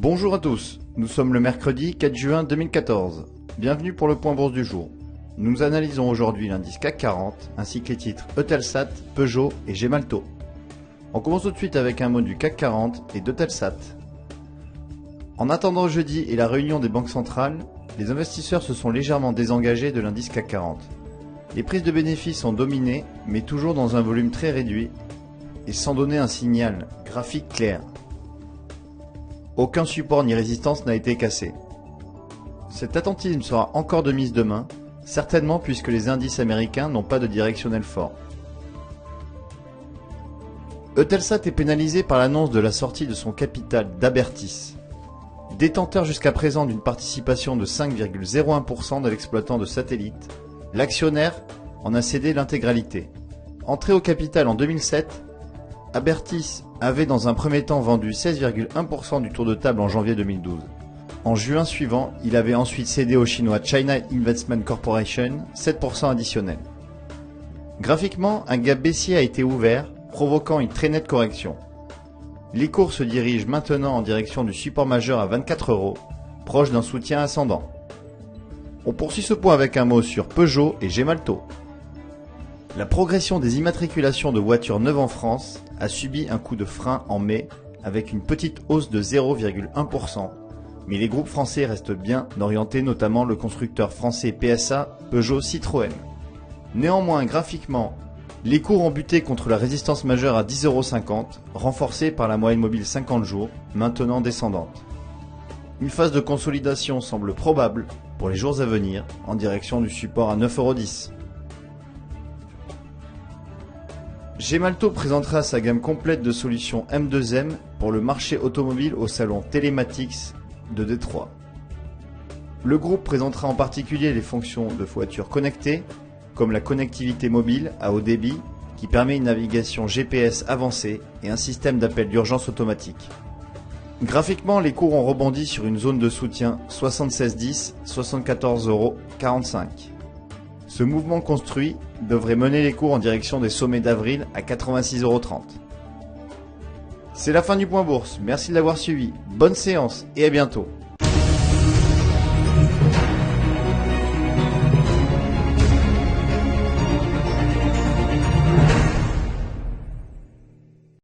Bonjour à tous, nous sommes le mercredi 4 juin 2014. Bienvenue pour le point bourse du jour. Nous analysons aujourd'hui l'indice CAC 40 ainsi que les titres Eutelsat, Peugeot et Gemalto. On commence tout de suite avec un mot du CAC 40 et d'Eutelsat. En attendant jeudi et la réunion des banques centrales, les investisseurs se sont légèrement désengagés de l'indice CAC 40. Les prises de bénéfices ont dominé, mais toujours dans un volume très réduit et sans donner un signal graphique clair. Aucun support ni résistance n'a été cassé. Cet attentisme sera encore de mise demain, certainement puisque les indices américains n'ont pas de directionnel fort. Eutelsat est pénalisé par l'annonce de la sortie de son capital d'Abertis. Détenteur jusqu'à présent d'une participation de 5,01% de l'exploitant de satellite, l'actionnaire en a cédé l'intégralité. Entré au capital en 2007, Abertis avait dans un premier temps vendu 16,1% du tour de table en janvier 2012. En juin suivant, il avait ensuite cédé au chinois China Investment Corporation 7% additionnel. Graphiquement, un gap baissier a été ouvert, provoquant une très nette correction. Les cours se dirigent maintenant en direction du support majeur à 24 €, proche d'un soutien ascendant. On poursuit ce point avec un mot sur Peugeot et Gemalto. La progression des immatriculations de voitures neuves en France a subi un coup de frein en mai avec une petite hausse de 0,1%, mais les groupes français restent bien orientés, notamment le constructeur français PSA, Peugeot Citroën. Néanmoins, graphiquement, les cours ont buté contre la résistance majeure à 10,50 €, renforcée par la moyenne mobile 50 jours, maintenant descendante. Une phase de consolidation semble probable pour les jours à venir, en direction du support à 9,10 €. Gemalto présentera sa gamme complète de solutions M2M pour le marché automobile au salon Telematics de Détroit. Le groupe présentera en particulier les fonctions de voitures connectées, comme la connectivité mobile à haut débit, qui permet une navigation GPS avancée et un système d'appel d'urgence automatique. Graphiquement, les cours ont rebondi sur une zone de soutien 76,10, 74,45 €. Ce mouvement construit devrait mener les cours en direction des sommets d'avril à 86,30 €. C'est la fin du point bourse, merci de l'avoir suivi, bonne séance et à bientôt.